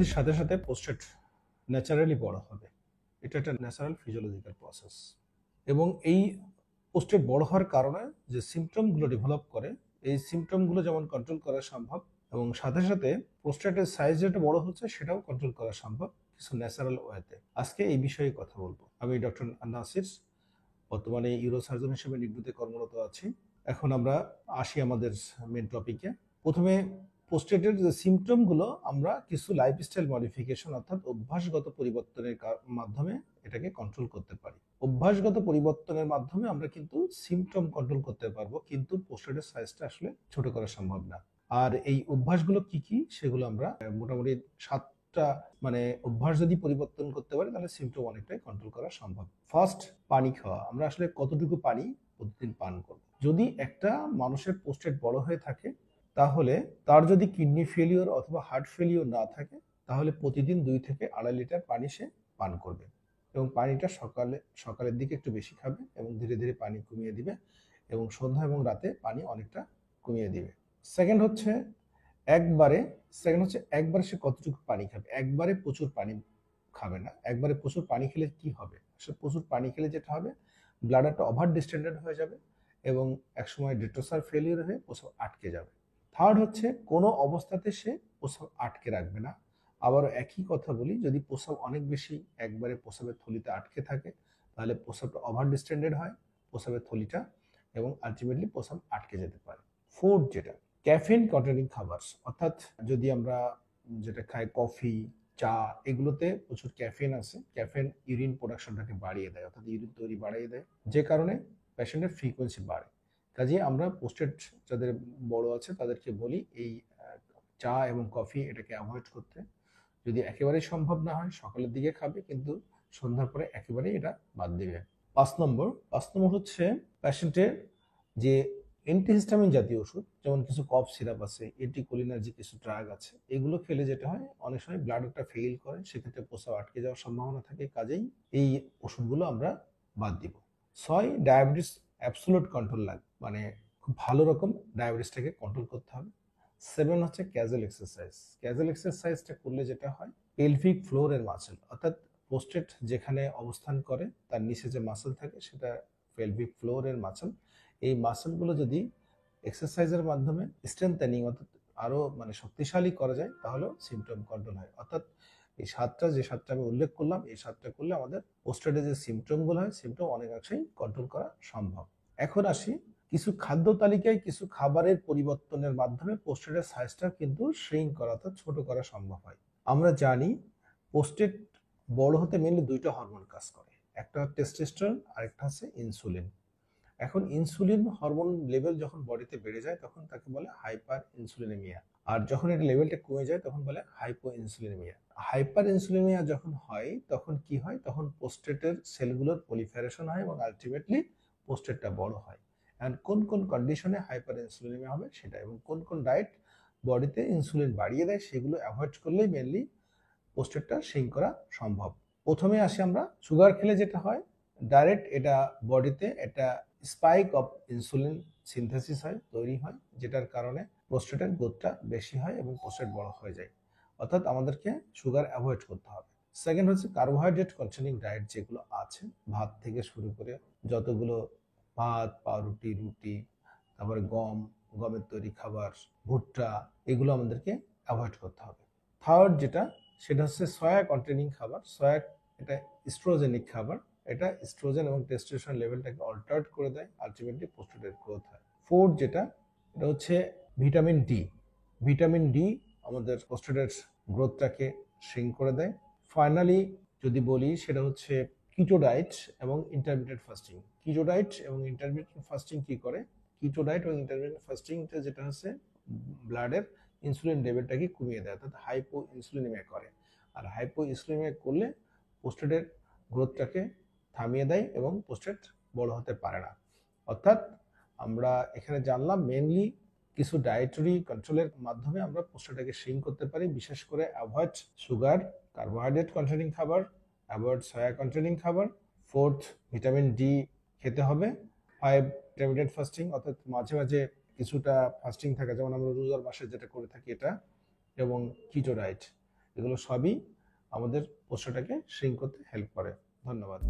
বৃদ্ধির সাথে সাথে প্রোস্টেট ন্যাচারালি বড় হবে। এটা একটা ন্যাচারাল ফিজিওলজিক্যাল প্রসেস। এবং এই প্রোস্টেট বড় হওয়ার কারণে যে সিমটমগুলো ডেভেলপ করে, এই সিমটমগুলো যেমন কন্ট্রোল করা সম্ভব, এবং সাথে সাথে প্রোস্টেটের সাইজ যেটা বড় হচ্ছে সেটাও কন্ট্রোল করা সম্ভব কিছু ন্যাচারাল ওয়েতে। আজকে এই বিষয়ে কথা বলবো। আমি ডক্টর নাসির, বর্তমানে ইউরোসার্জন হিসেবে নিবৃত্তে কর্মরত আছি। এখন আমরা আসি আমাদের মেন টপিকে। প্রথমে প্রোস্টেটের যে সিমটমগুলো আমরা কিছু লাইফস্টাইল মডিফিকেশন অর্থাৎ অভ্যাসগত পরিবর্তনের মাধ্যমে এটাকে কন্ট্রোল করতে পারি। অভ্যাসগত পরিবর্তনের মাধ্যমে আমরা কিন্তু সিমটম কন্ট্রোল করতে পারবো, কিন্তু প্রোস্টেটের সাইজটা আসলে ছোট করা সম্ভব না। আর এই অভ্যাসগুলো কি কি সেগুলো আমরা মোটামুটি 7টা অভ্যাস যদি পরিবর্তন করতে পারি তাহলে সিমটম অনেকটাই কন্ট্রোল করা সম্ভব। ফার্স্ট, পানি খাওয়া। আমরা আসলে কতটুকু পানি প্রতিদিন পান করব। যদি একটা মানুষের প্রোস্টেট বড় হয়ে থাকে তাহলে তার যদি কিডনি ফেলিওর অথবা হার্ট ফেলিওর না থাকে তাহলে প্রতিদিন 2 থেকে 2.5 লিটার পানি সে পান করবে, এবং পানিটা সকালের দিকে একটু বেশি খাবে এবং ধীরে ধীরে পানি কমিয়ে দিবে, এবং সন্ধ্যা এবং রাতে পানি অনেকটা কমিয়ে দিবে। সেকেন্ড হচ্ছে একবারে সে কতটুকু পানি খাবে। একবারে প্রচুর পানি খাবে না। একবারে প্রচুর পানি খেলে কি হবে, আসলে প্রচুর পানি খেলে যেটা হবে, ব্লাডারটা ওভার ডিস্টেন্ডেড হয়ে যাবে এবং একসময় ডেট্রোসার ফেলিওর হয়ে প্রস্রাব আটকে যাবে। থার্ড হচ্ছে কোনো অবস্থাতে সে প্রস্রাব আটকে রাখবে না। আবারও একই কথা বলি, যদি প্রস্রাব অনেক বেশি একবারে প্রস্রাবের থলিতে আটকে থাকে তাহলে প্রস্রাবটা ওভার ডিস্টেন্ডেড হয়, প্রস্রাবের থলিটা, এবং আলটিমেটলি প্রস্রাব আটকে যেতে পারে। ফোর্থ, যেটা ক্যাফিন কন্টেনিং খাবার, অর্থাৎ যদি আমরা যেটা খাই কফি, চা, এগুলোতে প্রচুর ক্যাফিন আছে। ক্যাফিন ইউরিন প্রোডাকশনটাকে বাড়িয়ে দেয়, অর্থাৎ ইউরিন তৈরি বাড়িয়ে দেয়, যে কারণে পেশেন্টের ফ্রিকোয়েন্সি বাড়ে। কাজেই আমরা প্রোস্টেট যাদের বড় আছে তাদেরকে বলি এই চা এবং কফি এটাকে অ্যাভয়েড করতে। যদি একেবারেই সম্ভব না হয় সকালের দিকে খাবে, কিন্তু সন্ধ্যার পরে একেবারেই এটা বাদ দিবে। 5 নম্বর হচ্ছে পেশেন্টের যে অ্যান্টিহিস্টামিন জাতীয় ওষুধ, যেমন কিছু কফ সিরাপ আছে, এন্টিকোলিনার্জিক কিছু ড্রাগ আছে, এগুলো খেলে যেটা হয় অনেক সময় ব্লাডারটা ফেল করে, সেক্ষেত্রে প্রস্রাব আটকে যাওয়ার সম্ভাবনা থাকে। কাজেই এই ওষুধগুলো আমরা বাদ দিব। 6, ডায়াবেটিস অ্যাবসোলুট কন্ট্রোল লাগবে, খুব ভালো রকম ডায়াবেটিসটাকে কন্ট্রোল করতে হবে। 7 হচ্ছে ক্যাজুয়াল এক্সারসাইজ। ক্যাজুয়াল এক্সারসাইজটা করলে যেটা হয়, পেলভিক ফ্লোরের মাসল, অর্থাৎ প্রোস্টেট যেখানে অবস্থান করে তার নিচে যে মাসল থাকে সেটা পেলভিক ফ্লোরের মাসল। এই মাসলগুলো যদি এক্সারসাইজের মাধ্যমে স্ট্রেংথেনিং অর্থাৎ আরো শক্তিশালী করা যায় তাহলেও সিমটম কন্ট্রোল হয়। অর্থাৎ এই সাতটা আমি উল্লেখ করলাম, এই 7টা করলে আমাদের প্রোস্টেটের যে সিমটমগুলো হয় সিমটম অনেকাংশেই কন্ট্রোল করা সম্ভব। এখন আসি কিছু খাদ্য তালিকায় কিছু খাবারের পরিবর্তনের মাধ্যমে প্রোস্টেটের সাইজটা কিন্তু শ্রিঙ্ক করা অর্থাৎ ছোট করা সম্ভব হয়। আমরা জানি প্রোস্টেট বড় হতে মেনলি 2টা হরমোন কাজ করে, একটা টেস্টোস্টেরন আর একটা হচ্ছে ইনসুলিন। এখন ইনসুলিন হরমোন লেভেল যখন বডিতে বেড়ে যায় তখন তাকে বলে হাইপার ইনসুলিনেমিয়া, আর যখন এর লেভেলটা কমে যায় তখন বলে হাইপো ইনসুলিনেমিয়া। হাইপার ইনসুলিনেমিয়া যখন হয় তখন কি হয়, তখন প্রোস্টেটের সেলগুলোর পলিফারেশন হয় এবং আলটিমেটলি প্রোস্টেটটা বড় হয়। এন্ড কোন কোন কন্ডিশনে হাইপার ইনসুলিনেমিয়া হবে সেটা, এবং কোন কোন ডায়েট বডিতে ইনসুলিন বাড়িয়ে দেয় সেগুলো অ্যাভয়েড করলেই মেনলি প্রোস্টেটটা শ্রিঙ্ক করা সম্ভব। প্রথমে আসি আমরা সুগার খেলে যেটা হয়, ডাইরেক্ট এটা বডিতে একটা স্পাইক অফ ইনসুলিন সিনথেসিস হয়, তৈরি হয়, যেটার কারণে প্রোস্টেটের গ্রোথটা বেশি হয় এবং প্রোস্টেট বড় হয়ে যায়। অর্থাৎ আমাদেরকে সুগার অ্যাভয়েড করতে হবে। সেকেন্ড হচ্ছে কার্বোহাইড্রেট কন্টেনিং ডায়েট যেগুলো আছে, ভাত থেকে শুরু করে যতগুলো ভাত, পাউরুটি, রুটি, তারপরে গমের তৈরি খাবার, ভুট্টা, এগুলো আমাদেরকে অ্যাভয়েড করতে হবে। থার্ড যেটা, সেটা হচ্ছে সয়া কন্টেনিং খাবার। সয়া এটা ইস্ট্রোজেনিক খাবার, এটা ইস্ট্রোজেন এবং টেস্টোস্টেরন লেভেলটাকে অল্টারেট করে দেয়, আলটিমেটলি প্রোস্টেটের গ্রোথ হয়। ফোর্থ যেটা, এটা হচ্ছে ভিটামিন ডি। ভিটামিন ডি আমাদের প্রোস্টেটের গ্রোথটাকে শ্রিঙ্ক করে দেয়। ফাইনালি যদি বলি সেটা হচ্ছে কিটো ডায়েট এবং ইন্টারমিটেন্ট ফাস্টিং। কিটো ডায়েট এবং ইন্টারমিটেন্ট ফাস্টিং কি করে, কিটো ডায়েট এবং ইন্টারমিটেন্ট ফাস্টিংটা যেটা হচ্ছে ব্লাডের ইনসুলিন লেভেলটাকে কমিয়ে দেয়, অর্থাৎ হাইপো ইনসুলিনেমিয়া করে। আর হাইপো ইনসুলিনেমিয়া করলে প্রোস্টেটের গ্রোথটাকে থামিয়ে দেয় এবং প্রোস্টেট বড় হতে পারে না। অর্থাৎ আমরা এখানে জানলাম মেনলি কিছু ডায়েটারি কন্ট্রোলের মাধ্যমে আমরা প্রোস্টেটটাকে শ্রিঙ্ক করতে পারি, বিশেষ করে অ্যাভয়েড সুগার, কার্বোহাইড্রেট কন্টেনিং খাবার, অ্যাভয়েড সয়া কন্টেনিং খাবার। ফোর্থ, ভিটামিন ডি খেতে হবে। 5, ইন্টারমিটেন্ট ফাস্টিং, অর্থাৎ মাঝে মাঝে কিছুটা ফাস্টিং থাকে, যেমন আমরা রোজার মাসে যেটা করে থাকি এটা, এবং কিটো ডায়েট। এগুলো সবই আমাদের পোস্টারটাকে শ্রিঙ্ক করতে হেল্প করে। ধন্যবাদ।